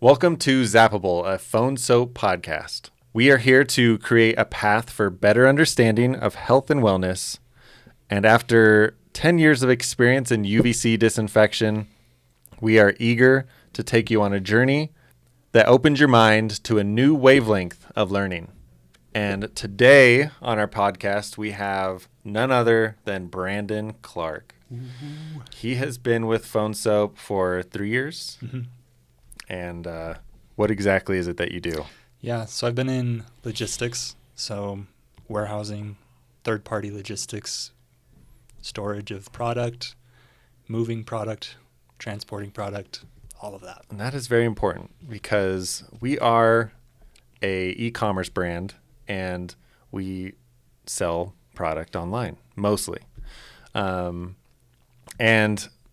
Welcome to Zappable, a phone soap podcast. We are here to create a path for better understanding of health and wellness. And after 10 years of experience in UVC disinfection, we are eager to take you on a journey that opens your mind to a new wavelength of learning. And today on our podcast, we have none other than Brandon Clark. Ooh. He has been with Phone Soap for 3 years. Mm-hmm. And what exactly is it that you do? Yeah, so I've been in logistics, so warehousing, third-party logistics, storage of product, moving product, transporting product, all of that. And that is very important because we are a e-commerce brand and we sell product online, mostly. And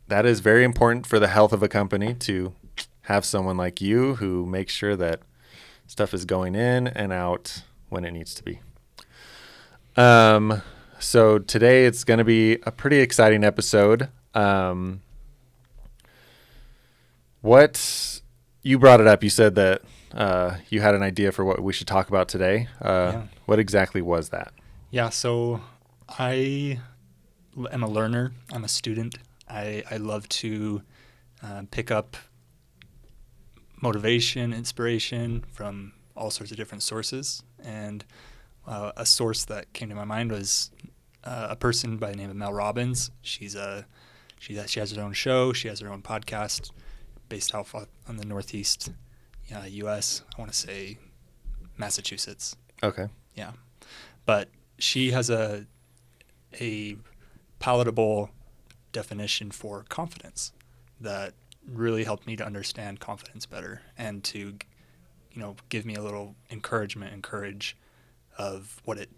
that is very important for the health of a company to have someone like you who makes sure that stuff is going in and out when it needs to be. So today it's going to be a pretty exciting episode. What you brought it up, you said that you had an idea for what we should talk about today. What exactly was that? Yeah, so I am a learner. I'm a student. I love to pick up motivation, inspiration from all sorts of different sources. And a source that came to my mind was a person by the name of Mel Robbins. She has her own show. She has her own podcast based out on the Northeast U.S. I want to say Massachusetts. Okay. Yeah. But she has a palatable definition for confidence that really helped me to understand confidence better and to, give me a little encouragement and courage of what it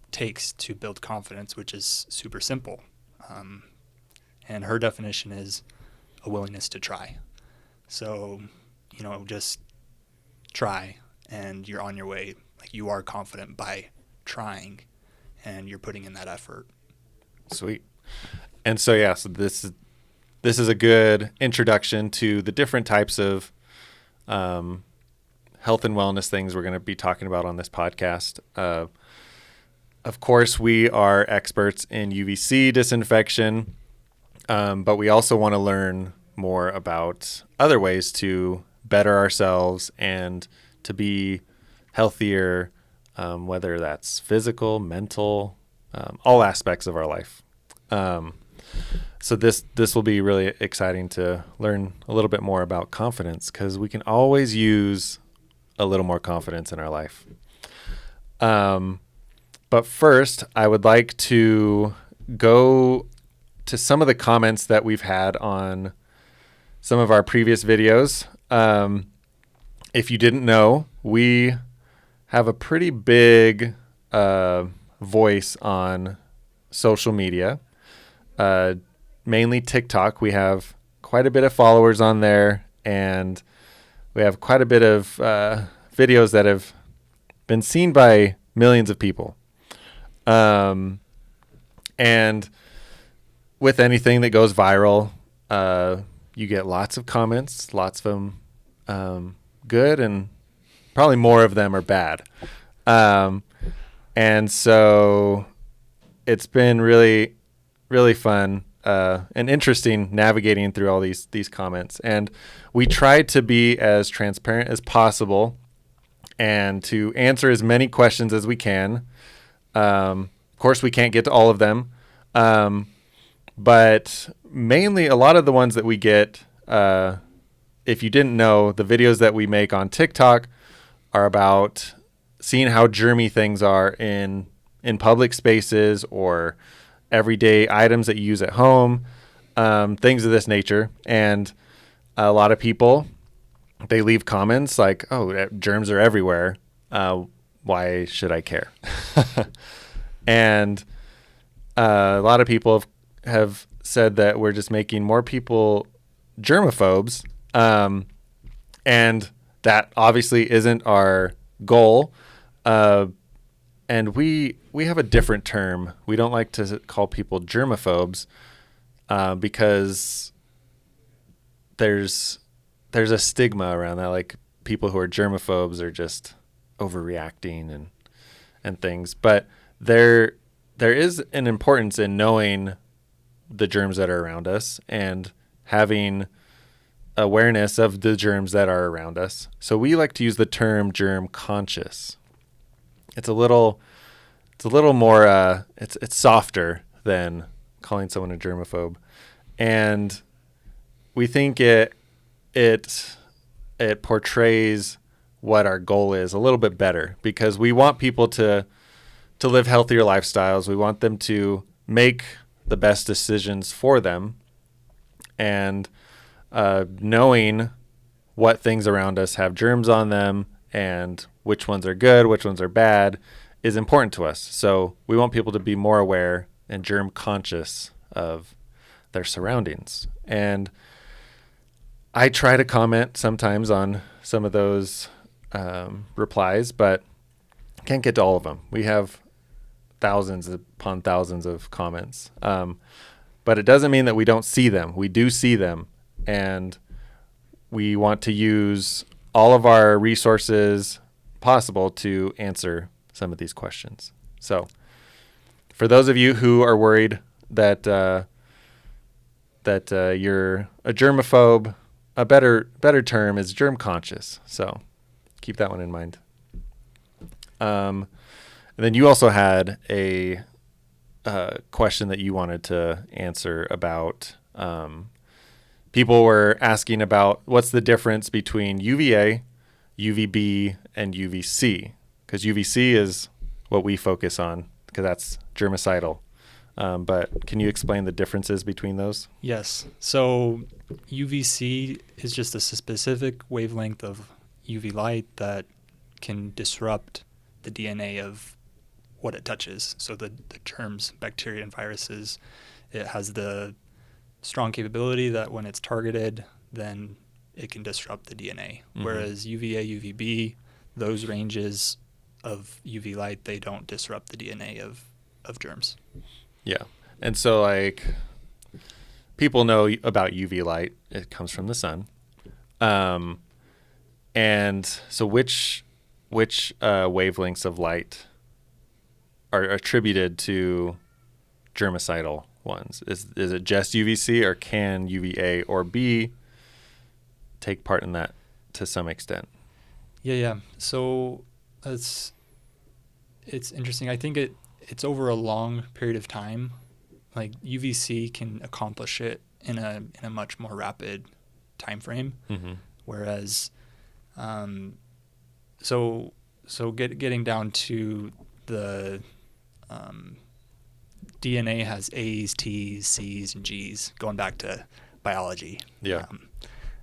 takes to build confidence, which is super simple. And her definition is a willingness to try. So, just try and you're on your way. Like, you are confident by trying and you're putting in that effort. Sweet. And so, so this is a good introduction to the different types of health and wellness things we're going to be talking about on this podcast. Of course, we are experts in UVC disinfection, but we also want to learn more about other ways to better ourselves and to be healthier, whether that's physical, mental, all aspects of our life. So this will be really exciting to learn a little bit more about confidence because we can always use a little more confidence in our life. But first, I would like to go to some of the comments that we've had on some of our previous videos. If you didn't know, we have a pretty big voice on social media. Mainly TikTok. We have quite a bit of followers on there, and we have quite a bit of videos that have been seen by millions of people. And with anything that goes viral, you get lots of comments, lots of them good, and probably more of them are bad. And so it's been really, really fun and interesting navigating through all these comments. And we tried to be as transparent as possible and to answer as many questions as we can. Of course, we can't get to all of them. But mainly a lot of the ones that we get, if you didn't know, the videos that we make on TikTok are about seeing how germy things are in public spaces or everyday items that you use at home, things of this nature. And a lot of people, they leave comments like, oh, germs are everywhere. Why should I care? And a lot of people have said that we're just making more people germaphobes. And that obviously isn't our goal. And we have a different term. We don't like to call people germaphobes because there's there's a stigma around that. Like people who are germaphobes are just overreacting and things. But there is an importance in knowing the germs that are around us and having awareness of the germs that are around us. So we like to use the term germ conscious. It's a little more it's softer than calling someone a germaphobe. And we think it portrays what our goal is a little bit better, because we want people to live healthier lifestyles. We want them to make the best decisions for them. And knowing what things around us have germs on them and which ones are good, which ones are bad, is important to us. So we want people to be more aware and germ conscious of their surroundings. And I try to comment sometimes on some of those replies, but can't get to all of them. We have thousands upon thousands of comments. But it doesn't mean that we don't see them. We do see them. And we want to use all of our resources possible to answer some of these questions. So for those of you who are worried that you're a germaphobe, a better term is germ conscious. So keep that one in mind. And then you also had a question that you wanted to answer about. People were asking about what's the difference between UVA, UVB, and UVC, because UVC is what we focus on because that's germicidal. But can you explain the differences between those? Yes. So UVC is just a specific wavelength of UV light that can disrupt the DNA of what it touches. So the germs, bacteria, and viruses, it has the strong capability that when it's targeted, then it can disrupt the DNA. Mm-hmm. Whereas UVA, UVB, those ranges of UV light, they don't disrupt the DNA of germs. Yeah. And so like people know about UV light. It comes from the sun. And so which wavelengths of light are attributed to germicidal ones? Is it just UVC, or can UVA or B take part in that to some extent? Yeah. So it's interesting. I think it's over a long period of time. Like UVC can accomplish it in a much more rapid time frame, mm-hmm. whereas getting down to the DNA has A's, T's, C's, and G's, going back to biology. Yeah.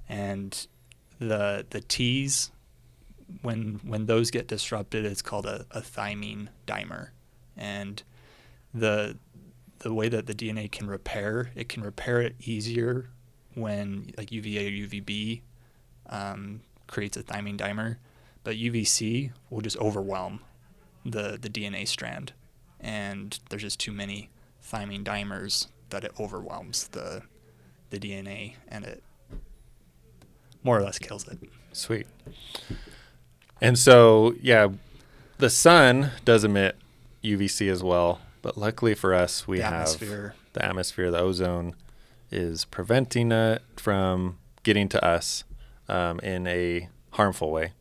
And the T's, when those get disrupted, it's called a thymine dimer. And the way that the DNA can repair it easier when like UVA or UVB creates a thymine dimer, but UVC will just overwhelm the DNA strand, and there's just too many thymine dimers that it overwhelms the DNA, and it more or less kills it. Sweet. And so, yeah, the sun does emit UVC as well, but luckily for us, we have the atmosphere. The ozone is preventing it from getting to us in a harmful way.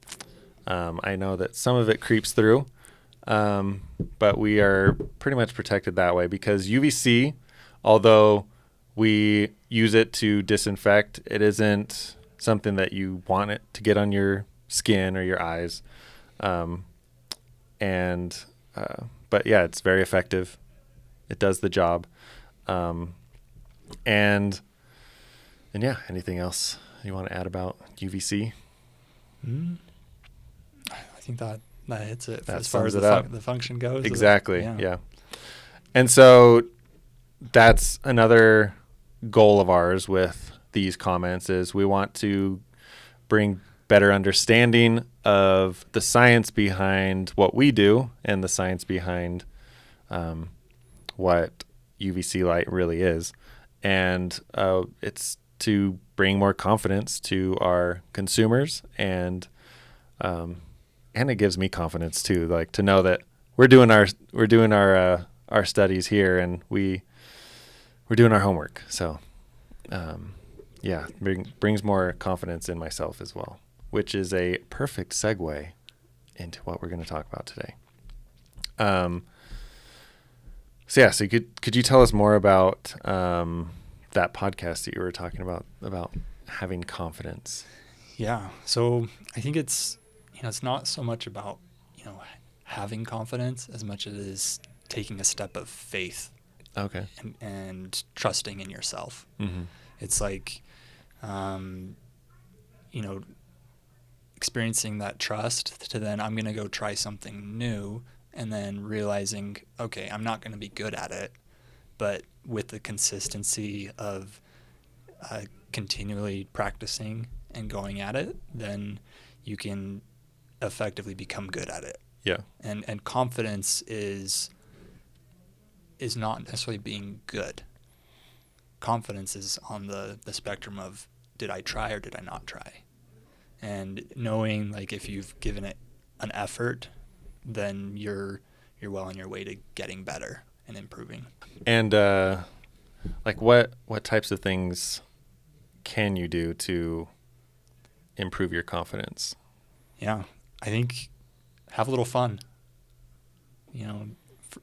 I know that some of it creeps through, but we are pretty much protected that way because UVC, although we use it to disinfect, it isn't something that you want it to get on your skin or your eyes. But yeah, it's very effective. It does the job. And yeah, anything else you want to add about UVC? I think that hits it that as far as the function goes. Exactly. Yeah. And so that's another goal of ours with these comments is we want to bring better understanding of the science behind what we do and the science behind what UVC light really is. And it's to bring more confidence to our consumers, and it gives me confidence too, like to know that we're doing our studies here, and we're doing our homework. So brings more confidence in myself as well, which is a perfect segue into what we're going to talk about today. So could you tell us more about that podcast that you were talking about having confidence? Yeah. So I think it's not so much about, having confidence as much as it is taking a step of faith. Okay. And trusting in yourself. Mm-hmm. It's like, experiencing that trust to then I'm going to go try something new, and then realizing, okay, I'm not going to be good at it, but with the consistency of continually practicing and going at it, then you can effectively become good at it. Yeah. And confidence is not necessarily being good. Confidence is on the spectrum of, did I try or did I not try? And knowing, like, if you've given it an effort, then you're well on your way to getting better and improving. And like what types of things can you do to improve your confidence? Yeah, I think have a little fun.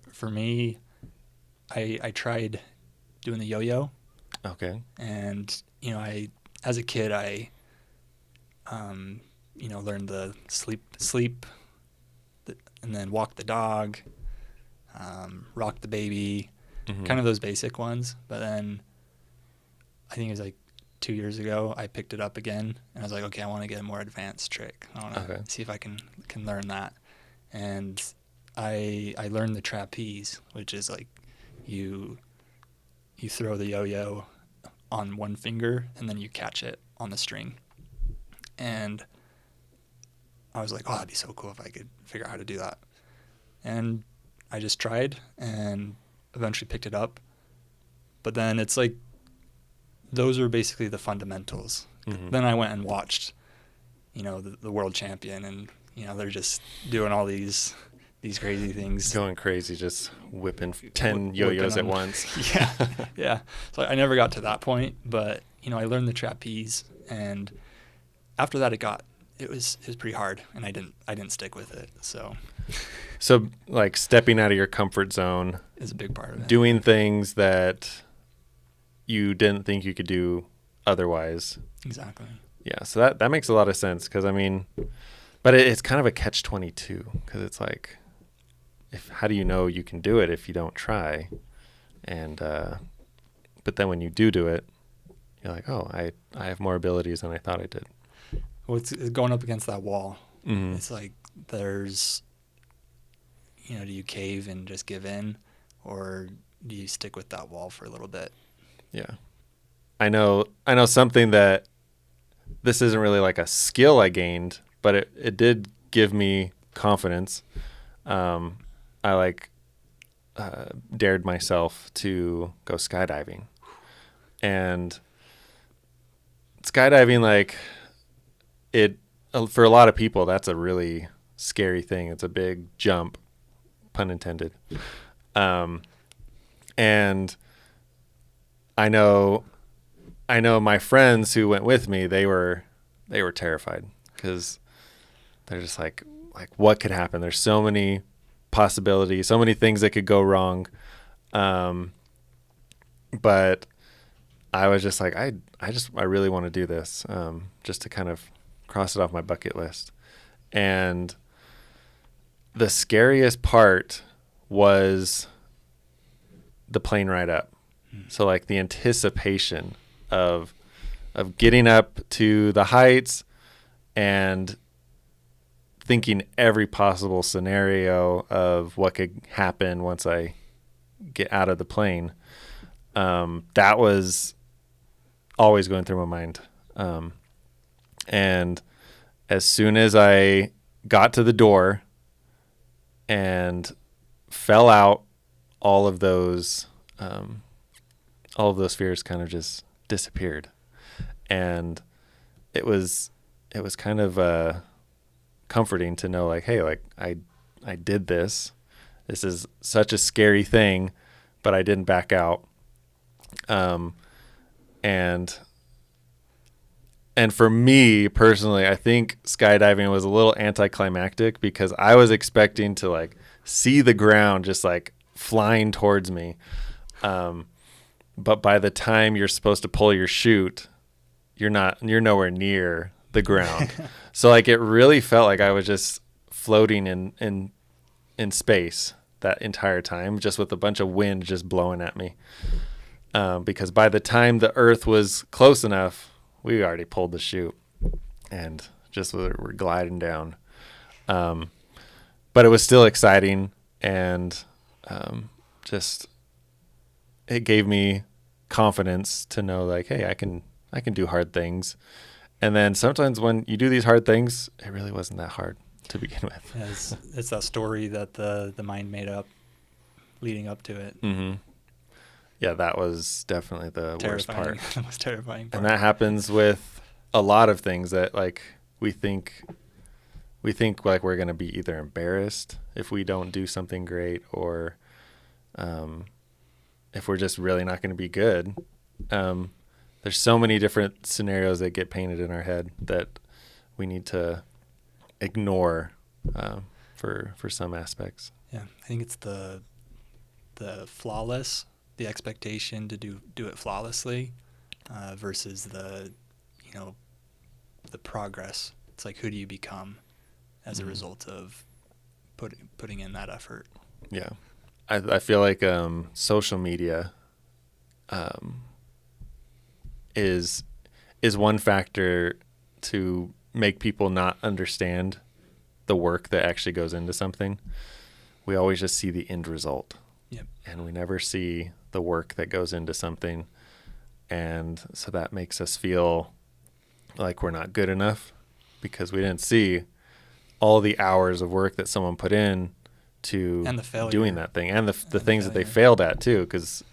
For me, I tried doing the yo-yo. Okay. And, as a kid, I learned the sleep, and then walk the dog, rock the baby, Mm-hmm. kind of those basic ones. But then I think it was like 2 years ago, I picked it up again, and I was like, okay, I want to get a more advanced trick. I want to see if I can learn that. And I learned the trapeze, which is like you throw the yo-yo on one finger and then you catch it on the string. And I was like, oh, that'd be so cool if I could figure out how to do that. And I just tried and eventually picked it up. But then it's like, those are basically the fundamentals. Mm-hmm. Then I went and watched, the world champion, and, they're just doing all these crazy things. Going crazy, just whipping 10 yo-yos at once. Yeah. Yeah. So I never got to that point, but, I learned the trapeze, and after that it was pretty hard, and I didn't stick with it. So like stepping out of your comfort zone is a big part of it. Doing things that you didn't think you could do otherwise. Exactly. Yeah. So that makes a lot of sense, because but it's kind of a catch-22, because it's like, how do you know you can do it if you don't try? And but then when you do it, you're like, oh, I have more abilities than I thought I did. Well, it's going up against that wall. Mm-hmm. It's like there's, do you cave and just give in, or do you stick with that wall for a little bit? Yeah. I know something that this isn't really like a skill I gained, but it did give me confidence. I dared myself to go skydiving, and skydiving, like, it, for a lot of people, that's a really scary thing. It's a big jump, pun intended. And I know my friends who went with me, they were terrified, because they're just like, what could happen? There's so many possibilities, so many things that could go wrong. But I was just like, I really want to do this, just to kind of cross it off my bucket list. And the scariest part was the plane ride up. So like the anticipation of getting up to the heights and thinking every possible scenario of what could happen once I get out of the plane. That was always going through my mind. And as soon as I got to the door and fell out, all of those fears kind of just disappeared. And it was kind of comforting to know, like, hey, like I did this. This is such a scary thing, but I didn't back out. And for me personally, I think skydiving was a little anticlimactic because I was expecting to like see the ground just like flying towards me. But by the time you're supposed to pull your chute, you're nowhere near the ground. So like it really felt like I was just floating in space that entire time, just with a bunch of wind just blowing at me. Because by the time the Earth was close enough, we already pulled the chute and just we're gliding down. But it was still exciting, and just it gave me confidence to know, like, hey, I can do hard things. And then sometimes when you do these hard things, it really wasn't that hard to begin with. Yeah, it's that story that the mind made up leading up to it. Mm-hmm. Yeah, that was definitely the worst part. The most terrifying part. And that happens with a lot of things that like we think like we're going to be either embarrassed if we don't do something great, or if we're just really not going to be good. There's so many different scenarios that get painted in our head that we need to ignore for some aspects. Yeah, I think it's the flawless, the expectation to do it flawlessly, versus the progress. It's like, who do you become as a result of putting in that effort? Yeah, I feel like social media is one factor to make people not understand the work that actually goes into something. We always just see the end result. Yep. And we never see the work that goes into something. And so that makes us feel like we're not good enough because we didn't see all the hours of work that someone put in to and the failure. Doing that thing, and the things that they failed at too, because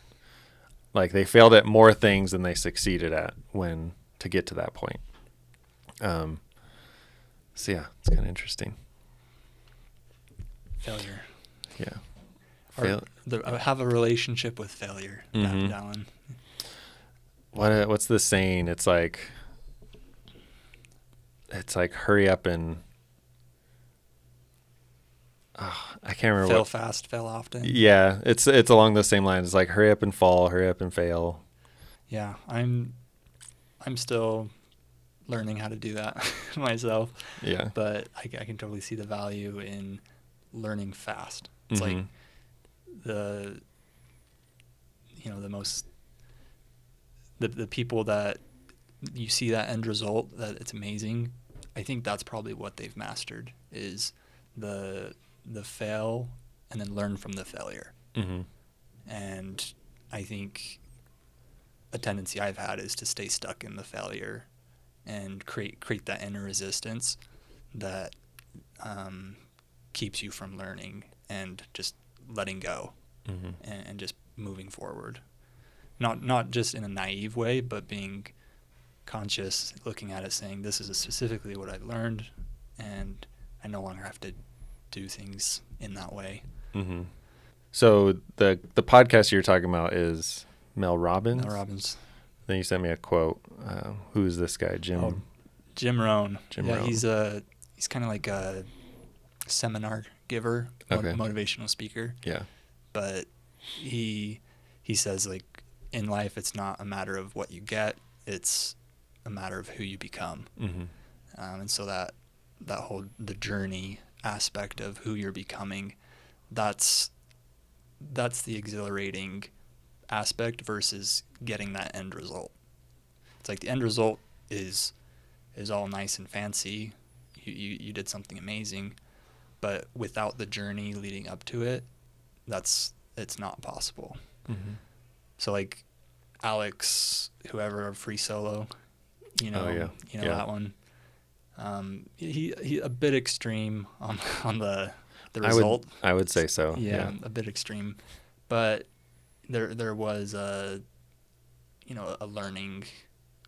like they failed at more things than they succeeded at to get to that point. So yeah, it's kind of interesting. Failure. Yeah. Have a relationship with failure, Mm-hmm. Alan. What's the saying? It's like hurry up and I can't remember. Fail fast, fail often. Yeah, it's along the same lines. It's like hurry up and fall, hurry up and fail. Yeah, I'm still learning how to do that myself. Yeah. But I can totally see the value in learning fast. It's Mm-hmm. like the people that you see that end result, that it's amazing. I think that's probably what they've mastered, is the fail and then learn from the failure. Mm-hmm. And I think a tendency I've had is to stay stuck in the failure and create that inner resistance that keeps you from learning and just letting go. Mm-hmm. and just moving forward. Not just in a naive way, but being conscious, looking at it, saying, this is specifically what I learned, and I no longer have to do things in that way. Mm-hmm. So the podcast you're talking about is Mel Robbins? Mel Robbins. Then you sent me a quote. Who's this guy? Jim Rohn. Jim Yeah, Rohn. he's kind of like a seminar giver, Okay. Motivational speaker. Yeah. But he says, like, in life, it's not a matter of what you get, it's a matter of who you become. Mm-hmm. And so that whole the journey aspect of who you're becoming, that's the exhilarating aspect versus getting that end result. It's like the end result is all nice and fancy. You did something amazing, but without the journey leading up to it, it's not possible. Mm-hmm. So like Alex, whoever, Free Solo, that one. He a bit extreme on the result. I would say so. Yeah, a bit extreme, but there was a learning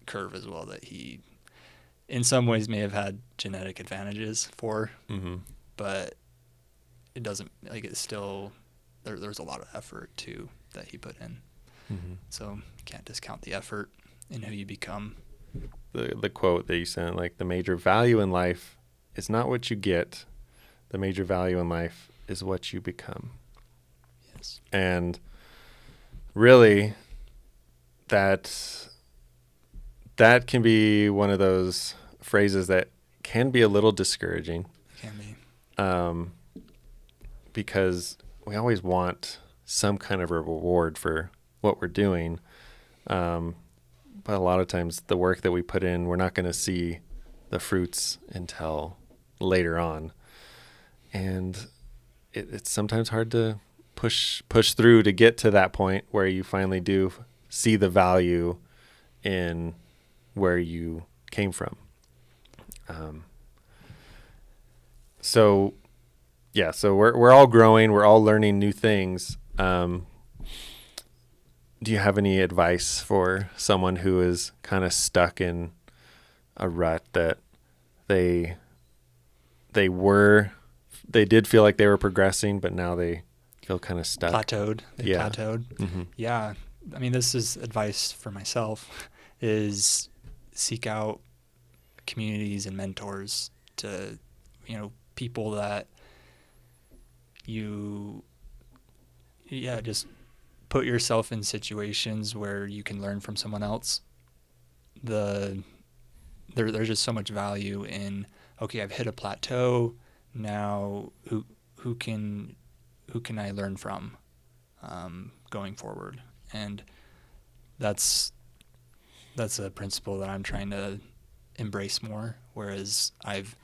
curve as well that he, in some ways, may have had genetic advantages for, but it doesn't, like, it's still, there's a lot of effort too that he put in. So you can't discount the effort in who you become. The quote that you sent, like, the major value in life is not what you get. The major value in life is what you become. Yes. And really, that can be one of those phrases that can be a little discouraging. Can be. Because we always want some kind of a reward for what we're doing. But a lot of times the work that we put in, we're not going to see the fruits until later on. And it's sometimes hard to push through to get to that point where you finally do see the value in where you came from. So we're all growing, we're all learning new things. Do you have any advice for someone who is kind of stuck in a rut that they did feel like they were progressing, but now they feel kind of stuck? Plateaued. Yeah. Plateaued. Yeah. I mean, this is advice for myself, is seek out communities and mentors to, people that just put yourself in situations where you can learn from someone else. There's just so much value in, okay, I've hit a plateau. Now who can I learn from going forward? And that's a principle that I'm trying to embrace more. Whereas I've,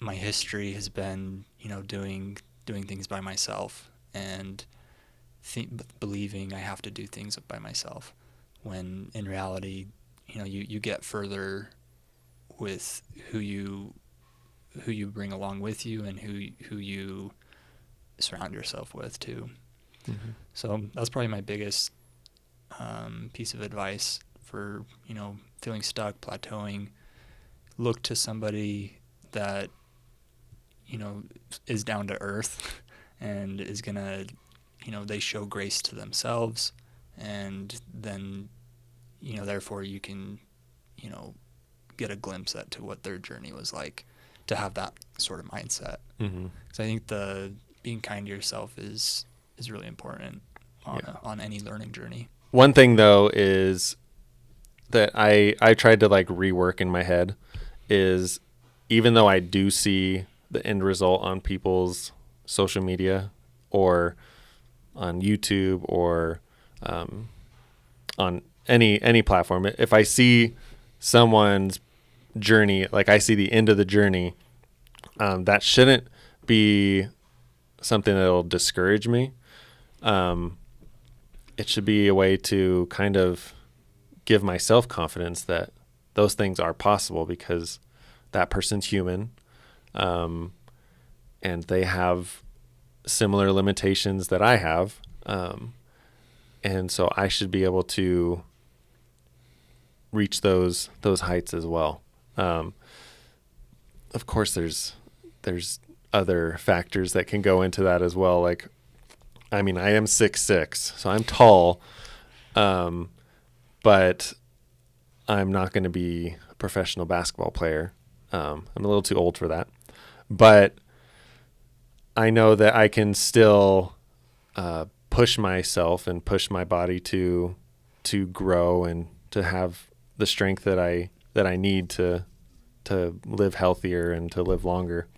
my history has been, doing things by myself and believing I have to do things by myself, when in reality, you get further with who you bring along with you and who you surround yourself with too. So that's probably my biggest piece of advice for, feeling stuck, plateauing. Look to somebody that, is down to earth and is gonna, they show grace to themselves, and then, therefore you can, get a glimpse to what their journey was like, to have that sort of mindset. So I think being kind to yourself is really important on any learning journey. One thing though is that I tried to like rework in my head is, even though I do see the end result on people's social media or on YouTube or on any platform, if I see someone's journey, like I see the end of the journey, that shouldn't be something that'll discourage me. It should be a way to kind of give myself confidence that those things are possible, because that person's human, and they have similar limitations that I have, and so I should be able to reach those heights as well. Of course, there's other factors that can go into that as well. Like, I mean, I am 6'6", so I'm tall, but I'm not going to be a professional basketball player. I'm a little too old for that, but I know that I can still push myself and push my body to grow and to have the strength that I need to live healthier and to live longer.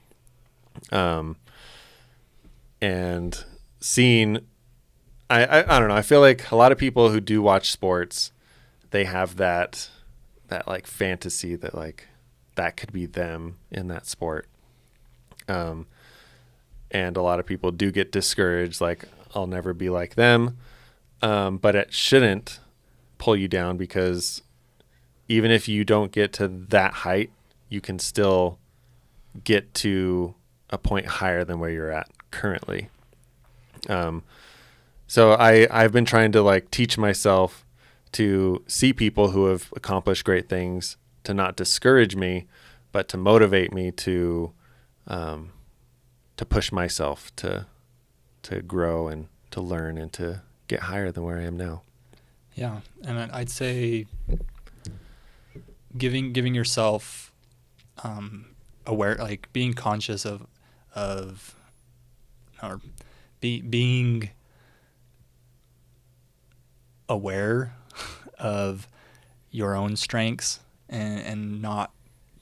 And seeing, I don't know, I feel like a lot of people who do watch sports, they have that like fantasy that like that could be them in that sport. And a lot of people do get discouraged, like, I'll never be like them. But it shouldn't pull you down, because even if you don't get to that height, you can still get to a point higher than where you're at currently. So I've been trying to like teach myself to see people who have accomplished great things, to not discourage me, but to motivate me to push myself to grow and to learn and to get higher than where I am now. Yeah, and I'd say giving yourself aware, like being conscious of or being aware of your own strengths and not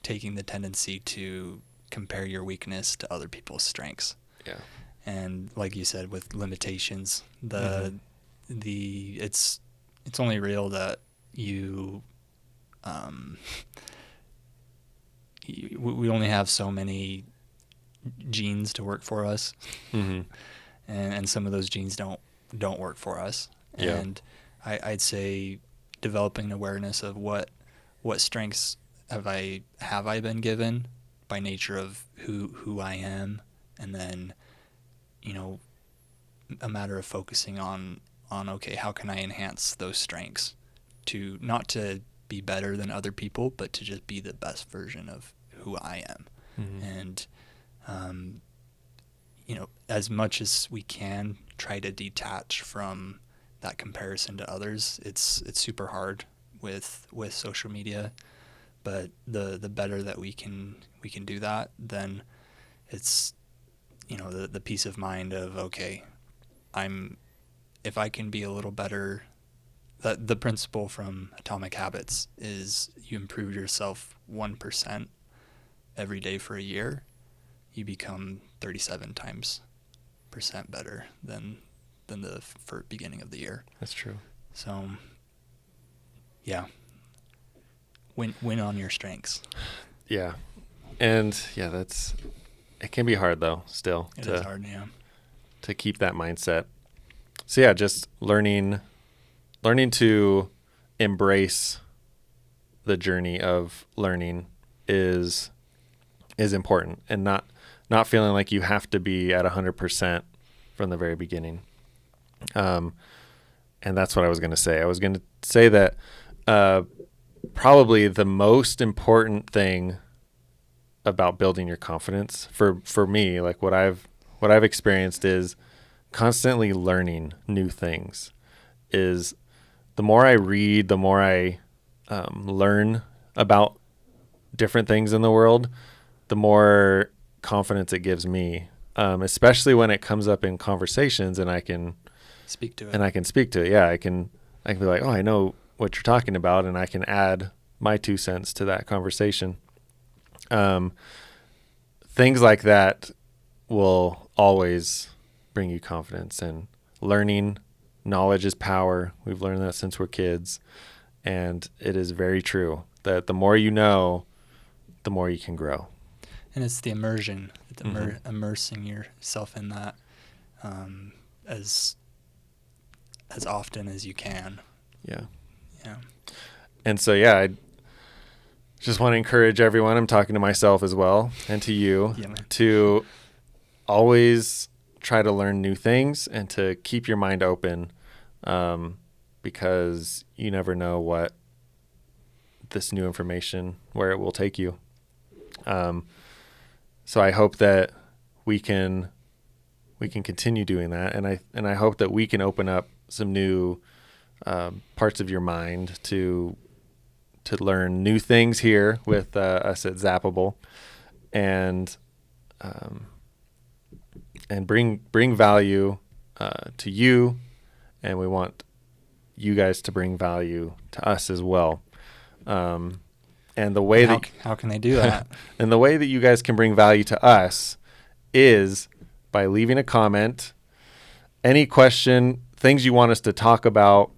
taking the tendency to compare your weakness to other people's strengths. Yeah. And like you said, with limitations, it's only real that we only have so many genes to work for us, and some of those genes don't work for us. Yeah. And I'd say developing awareness of what strengths have I been given by nature of who I am, and then a matter of focusing on okay, how can I enhance those strengths to not to be better than other people, but to just be the best version of who I am. And as much as we can try to detach from that comparison to others, it's super hard with social media, but the better that we can do that, then it's the peace of mind of, okay, if I can be a little better. That the principle from Atomic Habits is you improve yourself 1% every day for a year, you become 37 times % better than the beginning of the year. That's true. So, yeah, win on your strengths. Yeah, and it can be hard though. Still, it is hard, yeah, to keep that mindset. So yeah, just learning to embrace the journey of learning is important, and not feeling like you have to be at 100% from the very beginning. And that's what I was going to say. I was going to say that probably the most important thing about building your confidence for me, like what I've experienced, is constantly learning new things. Is the more I read, the more I learn about different things in the world, the more confidence it gives me, especially when it comes up in conversations and I can speak to it. Yeah, I can be like, oh, I know what you're talking about, and I can add my 2 cents to that conversation. Things like that will always bring you confidence, and learning. Knowledge is power. We've learned that since we're kids, and it is very true that the more you know, the more you can grow. And it's the immersion, immersing yourself in that as often as you can. Yeah. Yeah. And so, yeah, I just want to encourage everyone. I'm talking to myself as well, and to you, to always try to learn new things and to keep your mind open, because you never know what this new information, where it will take you. So I hope that we can continue doing that, and I hope that we can open up some new parts of your mind to learn new things here with us at Zappable, and bring value to you, and we want you guys to bring value to us as well. And the way how can they do that? And the way that you guys can bring value to us is by leaving a comment, any question, things you want us to talk about,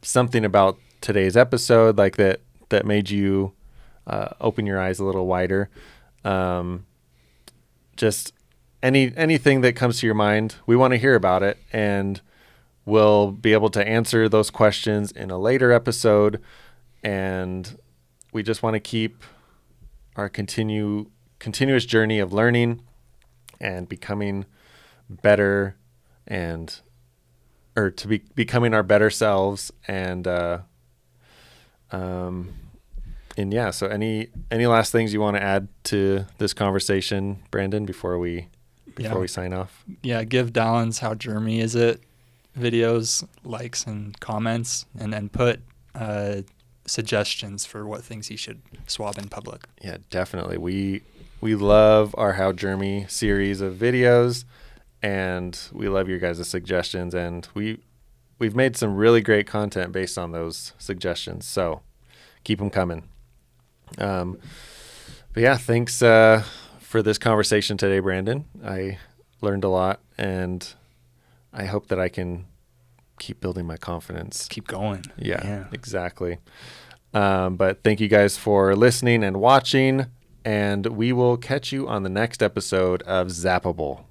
something about today's episode, like that made you open your eyes a little wider. Just anything that comes to your mind, we want to hear about it, and we'll be able to answer those questions in a later episode. And we just want to keep our continuous journey of learning and becoming better and or to be becoming our better selves. And yeah, so any last things you want to add to this conversation, Brandon, before we sign off? Yeah, give Dallon's How Germy Is It videos likes and comments, and then put suggestions for what things he should swab in public. Yeah, definitely. We love our How Germy series of videos, and we love your guys' suggestions, and we've made some really great content based on those suggestions, so keep them coming. But yeah, thanks for this conversation today, Brandon. I learned a lot, and I hope that I can keep building my confidence. Keep going. Yeah. Exactly. But thank you guys for listening and watching, and we will catch you on the next episode of Zappable.